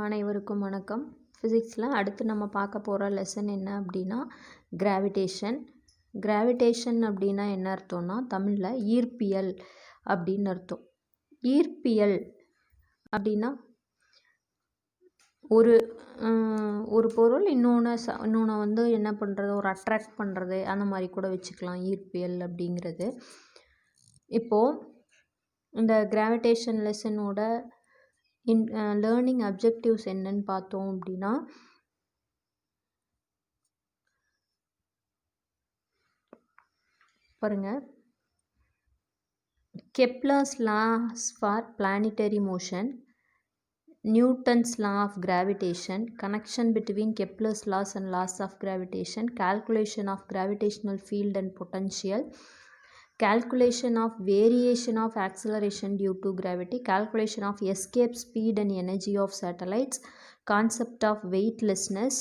அனைவருக்கும் வணக்கம். ஃபிசிக்ஸில் அடுத்து நம்ம பார்க்க போகிற லெசன் என்ன அப்படின்னா கிராவிடேஷன். கிராவிடேஷன் அப்படின்னா என்ன அர்த்தம்னா தமிழில் ஈர்ப்பியல் அப்படின்னு அர்த்தம். ஈர்ப்பியல் அப்படின்னா ஒரு ஒரு பொருள் இன்னொன்று வந்து என்ன பண்ணுறது, ஒரு அட்ராக்ட் பண்ணுறது, அந்த மாதிரி கூட வச்சுக்கலாம் ஈர்ப்பியல் அப்படிங்கிறது. இப்போது இந்த கிராவிடேஷன் லெசனோட லேர்னிங் அப்ஜெக்டிவ்ஸ் என்னன்னு பார்த்தோம் அப்படின்னா பாருங்க, Kepler's laws for planetary motion, Newton's law of gravitation, connection between Kepler's laws and laws of gravitation, calculation of gravitational field and potential, calculation of variation of acceleration due to gravity, calculation of escape speed and energy of satellites, concept of weightlessness,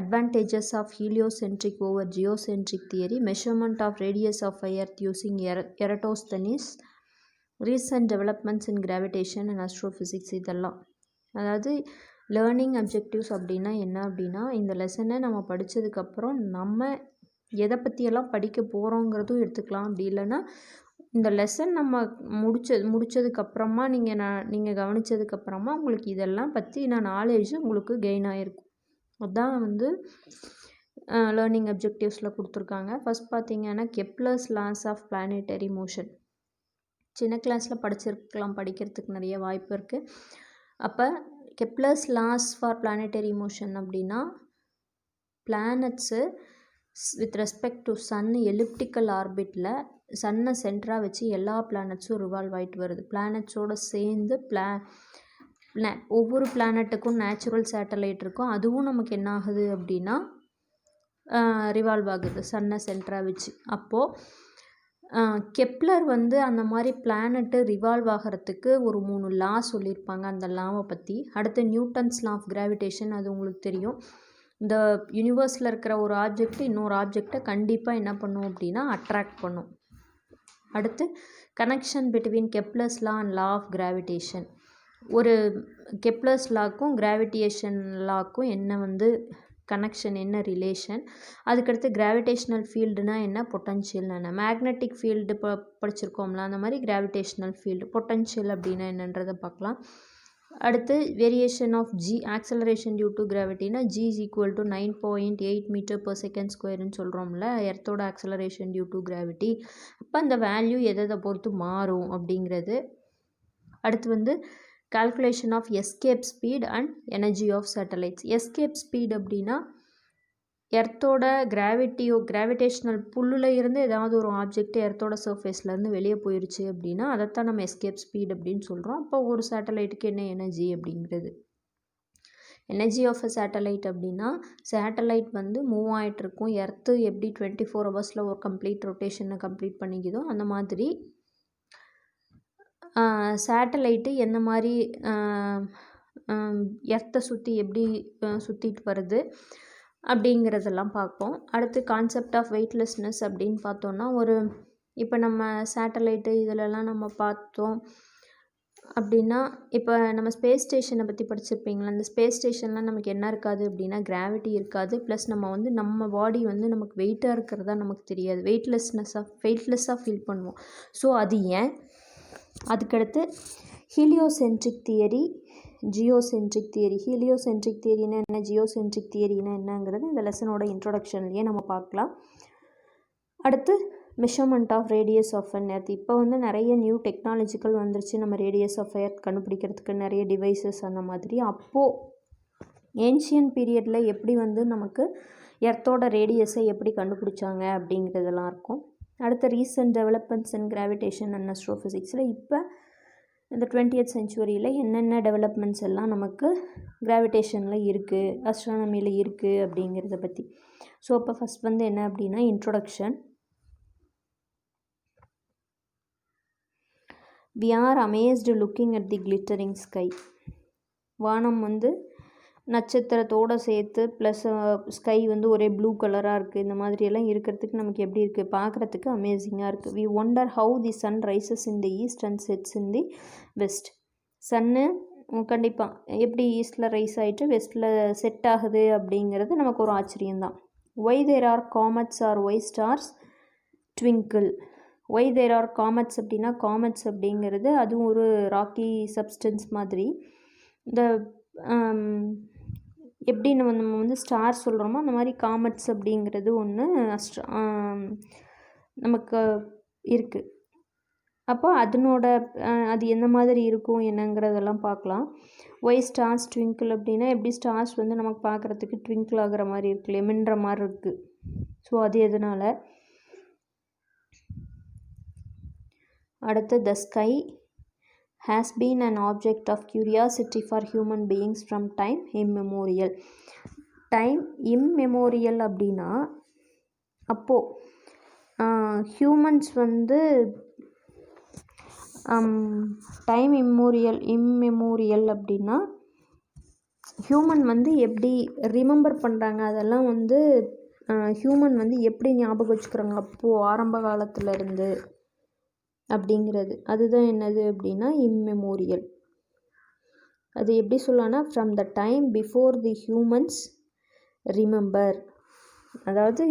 advantages of heliocentric over geocentric theory, measurement of radius of earth using Eratosthenes, recent developments in gravitation and astrophysics. இதெல்லாம் அதாவது learning objectives அப்படின்னா என்ன அப்படின்னா, இந்த லெசனை நம்ம படித்ததுக்கப்புறம் நம்ம எதை பற்றியெல்லாம் படிக்க போகிறோங்கிறதும் எடுத்துக்கலாம். அப்படி இல்லைன்னா இந்த லெசன் நம்ம முடித்ததுக்கப்புறமா நீங்கள் கவனித்ததுக்கப்புறமா உங்களுக்கு இதெல்லாம் பற்றி நாலேஜ் உங்களுக்கு கெயின் ஆகிருக்கும். அதுதான் வந்து லேர்னிங் அப்ஜெக்டிவ்ஸில் கொடுத்துருக்காங்க. ஃபஸ்ட் பார்த்தீங்கன்னா Kepler's laws of planetary motion. சின்ன கிளாஸில் படிக்கிறதுக்கு நிறைய வாய்ப்பு இருக்குது. அப்போ Kepler's laws for planetary motion அப்படின்னா planets with respect to sun elliptical ஆர்பிட்டில் சன்னை சென்டராக வச்சு எல்லா பிளானட்ஸும் ரிவால்வ் ஆகிட்டு வருது. பிளானட்ஸோடு சேர்ந்து ஒவ்வொரு பிளானட்டுக்கும் நேச்சுரல் சேட்டலைட் இருக்கும். அதுவும் நமக்கு என்ன ஆகுது அப்படின்னா ரிவால்வ் ஆகுது சன்னை சென்டராக வச்சு. அப்போது கெப்லர் வந்து அந்த மாதிரி பிளானட்டு ரிவால்வ் ஆகிறதுக்கு ஒரு 3 லா சொல்லியிருப்பாங்க. அந்த லாவை பற்றி அடுத்து நியூட்டன்ஸ் லா ஆஃப் கிராவிடேஷன், அது உங்களுக்கு தெரியும். இந்த யூனிவர்ஸில் இருக்கிற ஒரு ஆப்ஜெக்ட் இன்னொரு ஆப்ஜெக்டை கண்டிப்பாக என்ன பண்ணும் அப்படின்னா அட்ராக்ட் பண்ணும். அடுத்து connection between Kepler's law and law of gravitation. ஒரு கெப்லர்ஸ் லாக்கும் கிராவிடேஷன் லாக்கும் என்ன வந்து கனெக்ஷன், என்ன ரிலேஷன். அதுக்கடுத்து கிராவிடேஷ்னல் ஃபீல்டுனா என்ன, பொட்டன்ஷியல் என்ன. மேக்னெட்டிக் ஃபீல்டு படிச்சிருக்கோம்ல, அந்த மாதிரி கிராவிடேஷ்னல் ஃபீல்டு, பொட்டன்ஷியல் அப்படின்னா என்னன்றதை பார்க்கலாம். அடுத்து variation of G, acceleration due to கிராவிட்டினா G is equal to 9.8 metre per second ஸ்கொயர்னு எர்த்தோட ஆக்சலரேஷன் டியூ டு கிராவிட்டி. அப்போ அந்த வேல்யூ எதை பொறுத்து மாறும் அப்படிங்கிறது. அடுத்து வந்து calculation of escape speed and energy of satellites. escape speed அப்படின்னா எர்த்தோட கிராவிடேஷ்னல் புல்லில் இருந்து ஏதாவது ஒரு ஆப்ஜெக்ட் எர்த்தோட சர்ஃபேஸ்லேருந்து வெளியே போயிடுச்சு அப்படின்னா அதைத்தான் நம்ம எஸ்கேப் ஸ்பீட் அப்படின்னு சொல்கிறோம். அப்போ ஒரு சேட்டலைட்டுக்கு என்ன எனர்ஜி அப்படிங்கிறது. எனர்ஜி ஆஃப் அ சேட்டலைட் அப்படின்னா சேட்டலைட் வந்து மூவ் ஆகிட்டுருக்கும். எர்த்து எப்படி 24 ஹவர்ஸில் ஒரு கம்ப்ளீட் ரொட்டேஷனை கம்ப்ளீட் பண்ணிக்குதோ அந்த மாதிரி சேட்டலைட்டு எந்த மாதிரி எர்த்தை சுற்றி எப்படி சுற்றிட்டு வருது அப்படிங்கிறதெல்லாம் பார்ப்போம். அடுத்து கான்செப்ட் ஆஃப் வெயிட்லெஸ்னஸ் அப்படின்னு பார்த்தோன்னா இப்போ நம்ம சேட்டலைட்டு இதிலெல்லாம் நம்ம பார்த்தோம் அப்படின்னா, இப்போ நம்ம ஸ்பேஸ் ஸ்டேஷனை பற்றி படிச்சிருப்பீங்களா. அந்த ஸ்பேஸ் ஸ்டேஷன்லாம் நமக்கு என்ன இருக்காது அப்படின்னா கிராவிட்டி இருக்காது. ப்ளஸ் நம்ம பாடி வந்து நமக்கு வெயிட்டாக இருக்கிறதா நமக்கு தெரியாது. வெயிட்லெஸ்ஸாக ஃபீல் பண்ணுவோம். ஸோ அது ஏன். அதுக்கடுத்து heliocentric theory, geocentric theory. Heliocentric தியரினா என்ன, ஜியோசென்ட்ரிக் தியரினா என்னங்கிறது இந்த லெசனோட இன்ட்ரோடக்ஷன்லேயே நம்ம பார்க்கலாம். அடுத்து measurement of radius of an earth. இப்போ வந்து நிறைய நியூ டெக்னாலஜிக்கல் வந்துருச்சு. நம்ம ரேடியஸ் ஆஃப் எர்த் கண்டுபிடிக்கிறதுக்கு நிறைய டிவைசஸ் அந்த மாதிரி. அப்போது ஏன்ஷியன் பீரியடில் எப்படி வந்து நமக்கு எர்த்தோட ரேடியஸை எப்படி கண்டுபிடிச்சாங்க அப்படிங்கிறதெல்லாம் இருக்கும். அடுத்த recent developments in gravitation and அஸ்ட்ரோஃபிசிக்ஸில் இப்போ இந்த 20th செஞ்சுரியில் என்னென்ன டெவலப்மெண்ட்ஸ் எல்லாம் நமக்கு கிராவிடேஷனில் இருக்குது, அஸ்ட்ரானமியில் இருக்குது அப்படிங்கிறத பற்றி. ஸோ இப்போ ஃபஸ்ட் வந்து என்ன அப்படின்னா introduction. We are amazed looking at the glittering sky. வானம் வந்து நட்சத்திரத்தோடு சேர்த்து ப்ளஸ் ஸ்கை வந்து ஒரே ப்ளூ கலராக இருக்குது. இந்த மாதிரியெல்லாம் இருக்கிறதுக்கு நமக்கு எப்படி இருக்குது, பார்க்குறதுக்கு அமேசிங்காக இருக்குது. We wonder how the sun rises in the east and sets in the west. சன்னு கண்டிப்பாக எப்படி ஈஸ்டில் ரைஸ் ஆகிட்டு வெஸ்ட்டில் செட் ஆகுது அப்படிங்கிறது நமக்கு ஒரு ஆச்சரியம்தான். Why there are comets or why stars twinkle. Why there are comets அப்படின்னா, காமெட்ஸ் அப்படிங்கிறது அதுவும் ஒரு ராக்கி சப்ஸ்டன்ஸ் மாதிரி. இந்த எப்படி நம்ம வந்து ஸ்டார் சொல்கிறோமோ அந்த மாதிரி காமெட்ஸ் அப்படிங்கிறது ஒன்று நமக்கு இருக்குது. அப்போ அதனோட அது எந்த மாதிரி இருக்கும் என்னங்கிறதெல்லாம் பார்க்கலாம். ஒய் ஸ்டார்ஸ் ட்விங்கிள் அப்படின்னா, எப்படி ஸ்டார்ஸ் வந்து நமக்கு பார்க்குறதுக்கு ட்விங்கிள் ஆகிற மாதிரி இருக்குல்ல, மின்ற மாதிரி இருக்குது. ஸோ அது எதனால். அடுத்து, the sky has been an object of curiosity for human beings from time immemorial. Time immemorial அப்படின்னா, அப்போது ஹியூமன்ஸ் வந்து டைம் இம்மெமோரியல் அப்படின்னா ஹியூமன் வந்து எப்படி ரிமெம்பர் பண்ணுறாங்க, அதெல்லாம் வந்து ஹியூமன் வந்து எப்படி ஞாபகம் வச்சுக்கிறாங்க அப்போது ஆரம்ப காலத்துலேருந்து அப்படிங்கிறது. அதுதான் என்னது அப்படின்னா இம்மெமோரியல். அது எப்படி சொல்லலாம்னா, from the time before the humans remember. அதாவது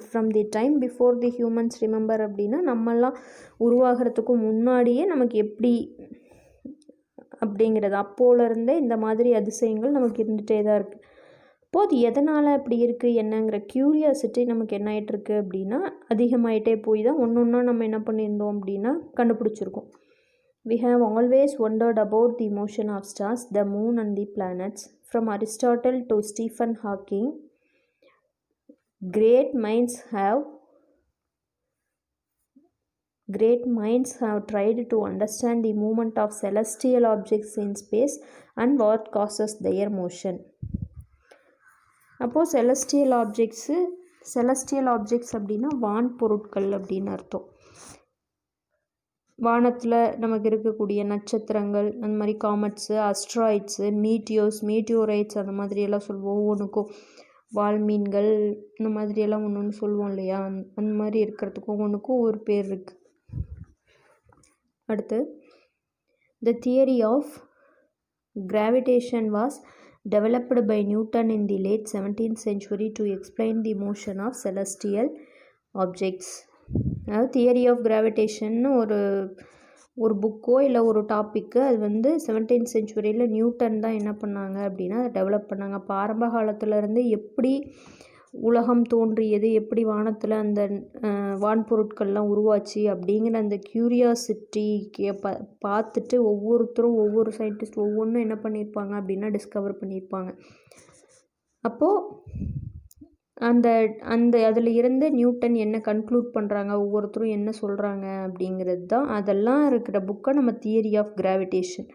from the time before the humans remember அப்படின்னா, நம்மெல்லாம் உருவாகிறதுக்கு முன்னாடியே நமக்கு எப்படி அப்படிங்கிறது, அப்போலேருந்தே இந்த மாதிரி அதிசயங்கள் நமக்கு இருந்துகிட்டே தான் இருக்குது. அப்போது அது எதனால் அப்படி இருக்குது என்னங்கிற க்யூரியாசிட்டி நமக்கு என்ன ஆகிட்டுருக்கு அப்படின்னா அதிகமாகிட்டே போய் தான் ஒன்று ஒன்றா நம்ம என்ன பண்ணியிருந்தோம் அப்படின்னா கண்டுபிடிச்சிருக்கோம். We have always wondered about the motion of stars, the moon and the planets. From Aristotle to Stephen Hawking, great minds have tried to understand the movement of celestial objects in space and what causes their motion. அப்போது celestial objects அப்படின்னா வான் பொருட்கள் அப்படின்னு அர்த்தம். வானத்தில் நமக்கு இருக்கக்கூடிய நட்சத்திரங்கள், அந்த மாதிரி காமெட்ஸு, அஸ்ட்ராய்ட்ஸு, மீட்டியோரைட்ஸ் அந்த மாதிரியெல்லாம் சொல்லுவோம். ஒவ்வொன்றுக்கும் வால்மீன்கள் இந்த மாதிரியெல்லாம் ஒன்று ஒன்று சொல்லுவோம் இல்லையா, அந்த மாதிரி இருக்கிறதுக்கும் ஒவ்வொன்றுக்கும் ஒரு பேர் இருக்குது. அடுத்து, the theory of gravitation was developed by Newton in the late 17th century to explain the motion of celestial objects. அதாவது தியரி ஆஃப் கிராவிடேஷன்னு ஒரு புக்கோ இல்லை ஒரு டாப்பிக்கு, அது வந்து 17th செஞ்சுரியில் நியூட்டன் தான் என்ன பண்ணாங்க அப்படின்னா அதை டெவலப் பண்ணாங்க. அப்போ ஆரம்ப காலத்துலேருந்து எப்படி உலகம் தோன்றியது, எப்படி வானத்தில் அந்த வான்பொருட்கள்லாம் உருவாச்சு அப்படிங்கிற அந்த க்யூரியாசிட்டிக்கு பார்த்துட்டு ஒவ்வொருத்தரும் ஒவ்வொரு சயின்டிஸ்ட் ஒவ்வொன்றும் என்ன பண்ணியிருப்பாங்க அப்படின்னா டிஸ்கவர் பண்ணியிருப்பாங்க. அப்போது அதில் இருந்து நியூட்டன் என்ன கன்க்ளூட் பண்ணுறாங்க, ஒவ்வொருத்தரும் என்ன சொல்கிறாங்க அப்படிங்கிறது தான் அதெல்லாம் இருக்கிற புக்கை நம்ம தியரி ஆஃப் கிராவிடேஷன்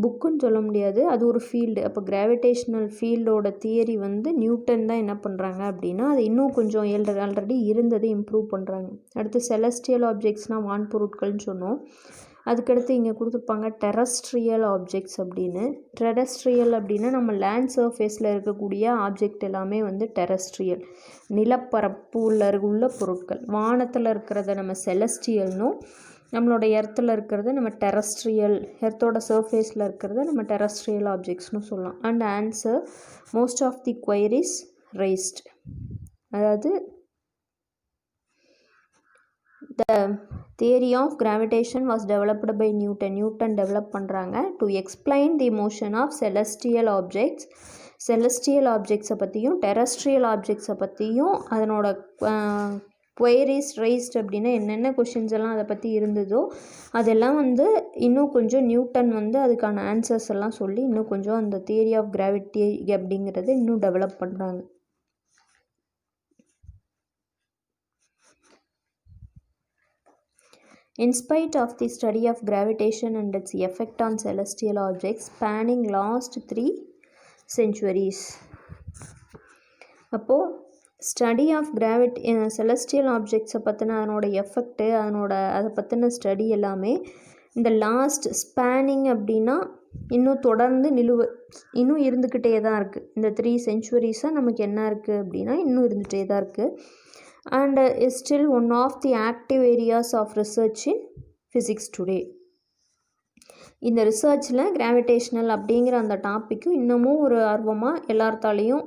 புக்குன்னு சொல்ல முடியாது, அது ஒரு ஃபீல்டு. அப்போ கிராவிடேஷ்னல் ஃபீல்டோட தியரி வந்து நியூட்டன் தான் என்ன பண்ணுறாங்க அப்படின்னா அது இன்னும் கொஞ்சம் ஆல்ரெடி இருந்ததை இம்ப்ரூவ் பண்ணுறாங்க. அடுத்து செலஸ்டியல் ஆப்ஜெக்ட்ஸ்னால் வான்பொருட்கள்னு சொன்னோம். அதுக்கடுத்து இங்கே கொடுத்துருப்பாங்க டெரஸ்ட்ரியல் ஆப்ஜெக்ட்ஸ் அப்படின்னு. டெரஸ்ட்ரியல் அப்படின்னா நம்ம லேண்ட் சர்ஃபேஸில் இருக்கக்கூடிய ஆப்ஜெக்ட் எல்லாமே வந்து டெரஸ்ட்ரியல், நிலப்பரப்பு உள்ள பொருட்கள். வானத்தில் இருக்கிறத நம்ம செலஸ்டியல்னும், நம்மளோட எர்த்தில் இருக்கிறது நம்ம டெரஸ்ட்ரியல், எர்த்தோட சர்ஃபேஸில் இருக்கிறத நம்ம டெரஸ்ட்ரியல் ஆப்ஜெக்ட்ஸ்னு சொல்லலாம். And answer most of the queries raised. அதாவது the theory of gravitation was developed by Newton develop பண்ணுறாங்க to explain the motion of celestial objects. Celestial ஆப்ஜெக்ட்ஸை பற்றியும் டெரஸ்ட்ரியல் ஆப்ஜெக்ட்ஸை பற்றியும் அதனோட queries raised அப்படின்னா என்னென்ன கொஷின்ஸ் எல்லாம் அதை பற்றி இருந்ததோ அதெல்லாம் வந்து இன்னும் கொஞ்சம் நியூட்டன் வந்து அதுக்கான ஆன்சர்ஸ் எல்லாம் சொல்லி இன்னும் கொஞ்சம் அந்த தியரி ஆஃப் கிராவிட்டி அப்படிங்கிறது இன்னும் டெவலப் பண்ணுறாங்க. In spite of the study of gravitation and its effect on celestial objects spanning last 3 centuries. அப்போது ஸ்டடி ஆஃப் செலஸ்டியல் ஆப்ஜெக்ட்ஸை பற்றின அதனோட எஃபெக்ட்டு அதை பற்றின ஸ்டடி எல்லாமே இந்த லாஸ்ட் ஸ்பேனிங் அப்படின்னா இன்னும் தொடர்ந்து இன்னும் இருந்துக்கிட்டே தான் இருக்குது. இந்த 3 centuries நமக்கு என்ன இருக்குது அப்படின்னா இன்னும் இருந்துகிட்டே தான் இருக்குது. And is still one of the active areas of research in physics today. இந்த ரிசர்ச்சில் கிராவிடேஷ்னல் அப்படிங்கிற அந்த டாப்பிக்கும் இன்னமும் ஒரு ஆர்வமாக எல்லாத்தாலையும்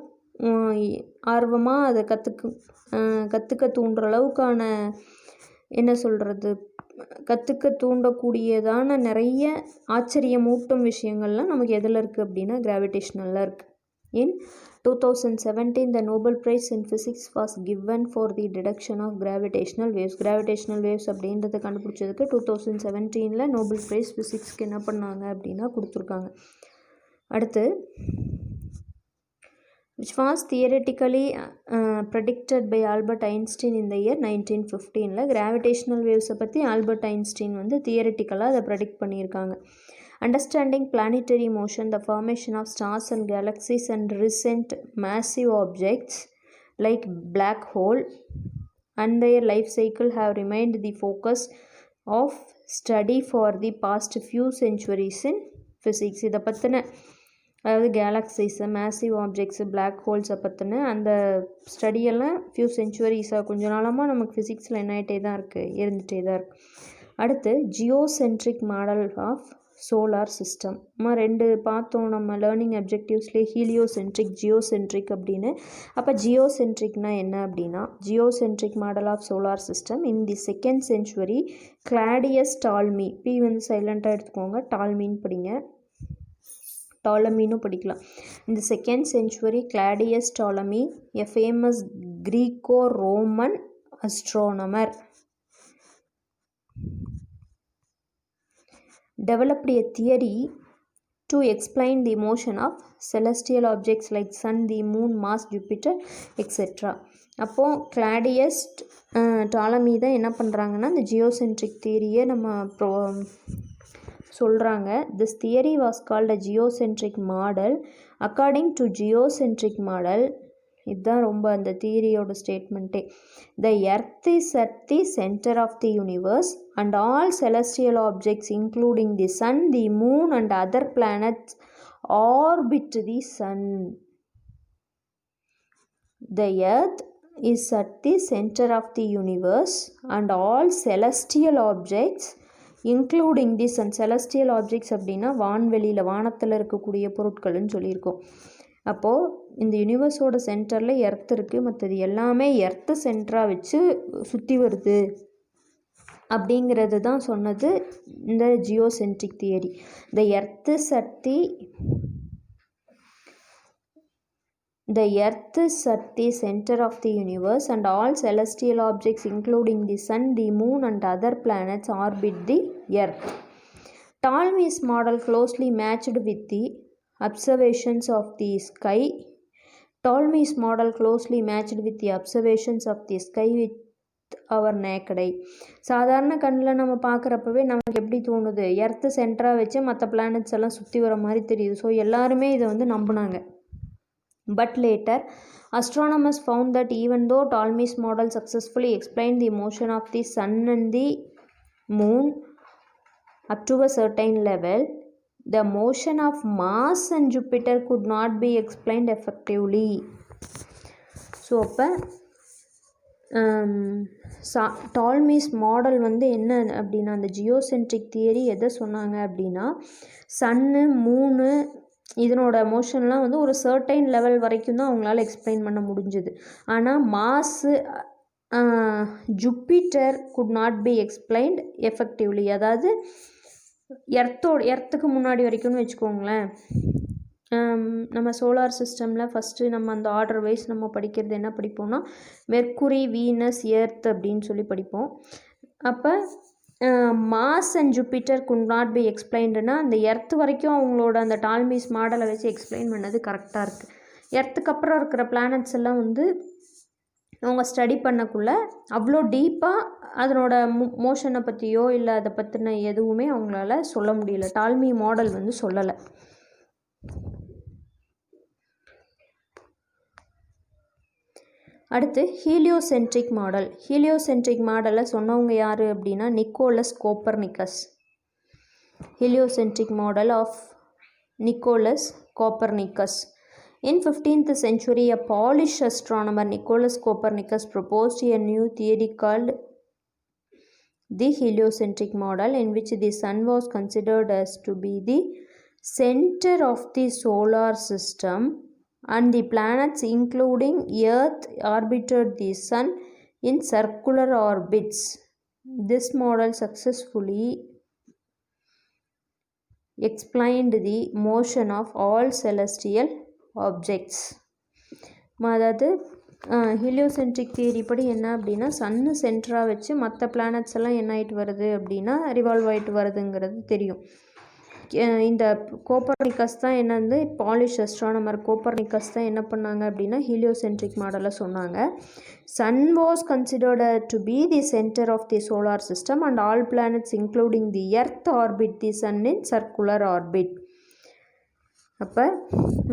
ஆர்வமாக அதை கற்றுக்க தூண்டுற அளவுக்கான என்ன சொல்கிறது கற்றுக்க தூண்டக்கூடியதான நிறைய ஆச்சரியமூட்டும் விஷயங்கள்லாம் நமக்கு எதில் இருக்குது அப்படின்னா கிராவிடேஷ்னலில் இருக்குது. In 2017, the Nobel Prize in Physics was given for the deduction of gravitational waves. Gravitational waves அப்படின்றத கண்டுபிடிச்சதுக்கு 2017 நோபல் ப்ரைஸ் ஃபிசிக்ஸ்க்கு என்ன பண்ணாங்க அப்படின்னா கொடுத்துருக்காங்க. அடுத்து which was theoretically predicted by Albert Einstein in the year 1915. Gravitational வேவ்ஸை பற்றி ஆல்பர்ட் ஐன்ஸ்டீன் வந்து தியரட்டிக்கலாக அதை predict பண்ணியிருக்காங்க. Understanding planetary motion, the formation of stars and galaxies and recent massive objects like black hole and their life cycle have remained the focus of study for the past few centuries in physics. இதை பற்றின அதாவது கேலக்ஸிஸு massive objects black ஹோல்ஸை பற்றின அந்த ஸ்டடியெல்லாம் few சென்ச்சுவரிஸாக கொஞ்ச நாளமாக நமக்கு ஃபிசிக்ஸில் என்ன ஆகிட்டே தான் இருக்குது இருந்துகிட்டே தான் இருக்குது. அடுத்து geocentric model of solar system. ரெண்டு பார்த்தோம் நம்ம லேர்னிங் அப்ஜெக்டிவ்ஸ்லேயே ஹீலியோசென்ட்ரிக் ஜியோசென்ட்ரிக் அப்படின்னு. அப்போ ஜியோசென்ட்ரிக்னா என்ன அப்படின்னா geocentric model of solar system in the second century Claudius Ptolemy, P வந்து சைலண்ட்டாக எடுத்துக்கோங்க, டால்மின்னு படிங்க, டாலமின்னு படிக்கலாம். இந்த second century Claudius Ptolemy a famous Greco Roman astronomer developed a theory to explain the motion of celestial objects like sun, the moon, Mars, Jupiter, etc. அப்போது Claudius Ptolemy தான் என்ன பண்ணுறாங்கன்னா இந்த ஜியோசென்ட்ரிக் தியரியை நம்ம சொல்கிறாங்க. This theory was called a geocentric model. According to geocentric model, இதுதான் ரொம்ப அந்த தியரியோட ஸ்டேட்மெண்ட்டே, the earth is at the centre of the universe and all celestial objects including the sun, the moon and other planets orbit the sun. The earth is at the center of the universe and all celestial objects including the sun. celestial objects அப்படின்னா வான்வெளியில் வானத்தில் இருக்கக்கூடிய பொருட்கள்னு சொல்லியிருக்கோம். அப்போது இந்த யூனிவர்ஸோட சென்டரில் earth இருக்குது, மற்றது எல்லாமே எர்த்து சென்டராக வச்சு சுற்றி வருது அப்படிங்கிறது தான் சொன்னது இந்த geocentric theory. The earth is at The earth is at the center of the universe and all celestial objects including the sun, the moon and other planets orbit the earth. Ptolemy's model closely matched with the observations of the sky. Ptolemy's model closely matched with the observations of the sky with our naked eye. சாதாரண கண்ணில் நம்ம பார்க்குறப்பவே நமக்கு எப்படி தோணுது, earth சென்டராக வச்சு மற்ற planets எல்லாம் சுற்றி வர மாதிரி தெரியுது. ஸோ எல்லாருமே இதை வந்து நம்பினாங்க. But later, astronomers found that even though Ptolemy's model successfully explained the motion of the sun and the moon up to a certain level, the motion of Mars and Jupiter could not be explained effectively. So, அப்போ டால்மிஸ் model வந்து என்ன அப்படின்னா அந்த geocentric theory எதை சொன்னாங்க அப்படின்னா சன்னு மூணு இதனோட மோஷன்லாம் வந்து ஒரு சர்டைன் லெவல் வரைக்கும் தான் அவங்களால எக்ஸ்பிளைன் பண்ண முடிஞ்சுது. ஆனால் mass Jupiter could not be explained effectively, அதாவது எர்த்துக்கு முன்னாடி வரைக்கும்னு வச்சுக்கோங்களேன். நம்ம சோலார் சிஸ்டமில் ஃபஸ்ட்டு நம்ம அந்த ஆர்டர் வைஸ் நம்ம படிக்கிறது என்ன படிப்போம்னா மெர்க்குரி, வீனஸ், எர்த் அப்படின்னு சொல்லி படிப்போம். அப்போ Mars and Jupiter could not be எக்ஸ்பிளைன்டுனா அந்த எர்த் வரைக்கும் அவங்களோட அந்த டால்மிஸ் மாடலை வச்சு எக்ஸ்பிளைன் பண்ணது கரெக்டாக இருக்குது. எர்த்துக்கு அப்புறம் இருக்கிற பிளானட்ஸ் எல்லாம் வந்து அவங்க ஸ்டடி பண்ணக்குள்ளே அவ்வளோ டீப்பாக அதனோட மோஷனை பற்றியோ இல்லை அதை பற்றின எதுவுமே அவங்களால சொல்ல முடியல. டால்மி மாடல் வந்து சொல்லலை. அடுத்து ஹீலியோசென்ட்ரிக் மாடல். ஹீலியோசென்ட்ரிக் மாடலை சொன்னவங்க யார் அப்படின்னா Nicholas Copernicus. Heliocentric model of Nicholas Copernicus. In 15th century, a Polish astronomer Nicholas Copernicus proposed a new theory called the heliocentric model, in which the sun was considered as to be the center of the solar system and the planets including Earth orbited the sun in circular orbits. This model successfully explained the motion of all celestial objects. அதாவது heliocentric theory படி என்ன அப்படின்னா, சன்னு சென்டராக வச்சு மற்ற planets எல்லாம் என்ன ஆகிட்டு வருது அப்படின்னா ரிவால்வ் ஆகிட்டு வருதுங்கிறது தெரியும். இந்த கோப்பர்னிக்கஸ் தான் என்ன வந்து பாலிஷ் அஸ்ட்ரானமர் கோப்பர்னிக்கஸ் தான் என்ன பண்ணாங்க அப்படின்னா ஹீலியோசென்ட்ரிக் மாடலை சொன்னாங்க. Sun was considered to be the centre of the solar system and all planets including the earth orbit the sun in circular orbit. அப்போ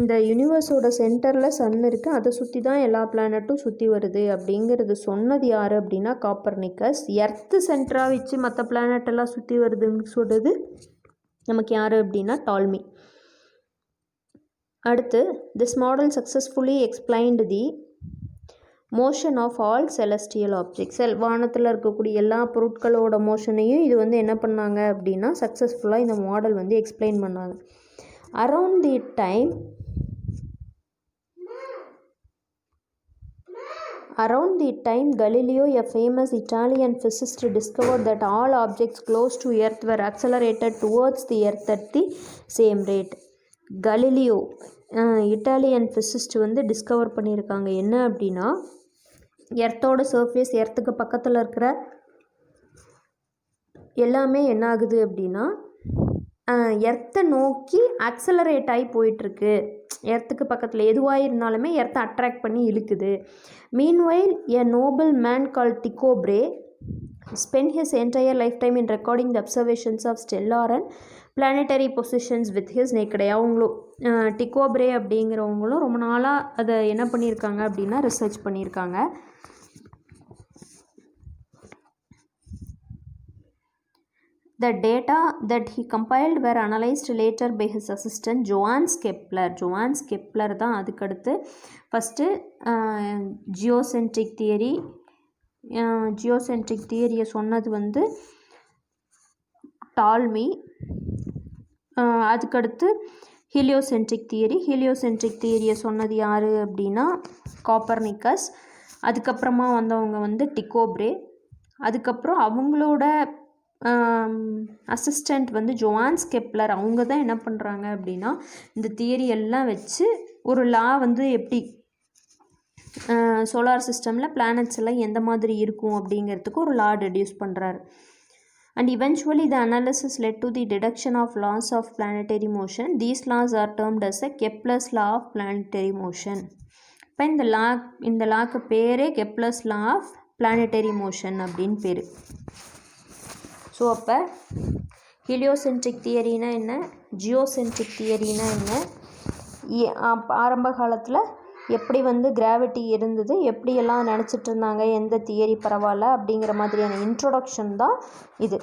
இந்த யூனிவர்ஸோட சென்டரில் சன் இருக்குது, அதை சுற்றி தான் எல்லா பிளானட்டும் சுற்றி வருது அப்படிங்கிறது சொன்னது யார் அப்படின்னா காப்பர்னிக்கஸ். எர்த்து சென்டராக வச்சு மற்ற பிளானட்டெல்லாம் சுற்றி வருதுன்னு சொல்கிறது நமக்கு யார் அப்படின்னா டால்மி. அடுத்து this model successfully explained the motion of all celestial objects. வானத்தில் இருக்கக்கூடிய எல்லா பொருட்களோட மோஷனையும் இது வந்து என்ன பண்ணாங்க அப்படின்னா சக்ஸஸ்ஃபுல்லாக இந்த மாடல் வந்து எக்ஸ்பிளைன் பண்ணாங்க. Around the time Galileo, a famous Italian physicist, discovered that all objects close to Earth were accelerated towards the Earth at the same rate. Galileo Italian physicist வந்து டிஸ்கவர் பண்ணியிருக்காங்க என்ன அப்படின்னா, எர்த்தோட சர்ஃபேஸ் எர்த்துக்கு பக்கத்தில் இருக்கிற எல்லாமே என்ன ஆகுது அப்படின்னா எர்த்தை நோக்கி ஆக்சலரேட் ஆகி போயிட்டுருக்கு. எர்த்துக்கு பக்கத்தில் எதுவாக இருந்தாலுமே எர்த்தை அட்ராக்ட் பண்ணி இழுக்குது. Meanwhile a Nobel man call டிகோ pray spent his entire lifetime in recording the observations of stellar and planetary positions with his naked eye. அவங்களும் டிகோ பிரே அப்படிங்கிறவங்களும் ரொம்ப நாளாக அதை என்ன பண்ணியிருக்காங்க அப்படின்னா ரிசர்ச் பண்ணியிருக்காங்க. The data that he compiled were analyzed later by his assistant Johannes Kepler. Johannes Kepler தான் அதுக்கடுத்து ஃபஸ்ட்டு ஜியோசென்ட்ரிக் தியரியை சொன்னது வந்து டால்மி. அதுக்கடுத்து ஹீலியோசென்ட்ரிக் தியரியை சொன்னது யார் அப்படின்னா காப்பர்னிக்கஸ். அதுக்கப்புறமா வந்தவங்க வந்து டிகோ பிரே. அதுக்கப்புறம் அவங்களோட அசிஸ்டண்ட் வந்து ஜோஹான்ஸ் கெப்லர். அவங்க தான் என்ன பண்ணுறாங்க அப்படின்னா இந்த தியரி எல்லாம் வச்சு ஒரு லா வந்து எப்படி சோலார் சிஸ்டமில் பிளானட்ஸ் எல்லாம் எந்த மாதிரி இருக்கும் அப்படிங்கிறதுக்கு ஒரு லா டெடியூஸ் பண்ணுறாரு. And eventually the analysis led to the deduction of laws of planetary motion. These laws are termed as a Kepler's law of planetary motion. இப்போ இந்த லாக்கு பேரே Kepler's law of planetary motion அப்படின்னு பேர். ஸோ அப்போ heliocentric தியரினா என்ன, geocentric தியரினா என்ன, ஆரம்ப காலத்தில் எப்படி வந்து கிராவிட்டி இருந்தது, எப்படியெல்லாம் நினச்சிட்டு இருந்தாங்க, எந்த தியரி பரவாயில்ல அப்படிங்கிற மாதிரியான இன்ட்ரொடக்ஷன் தான் இது.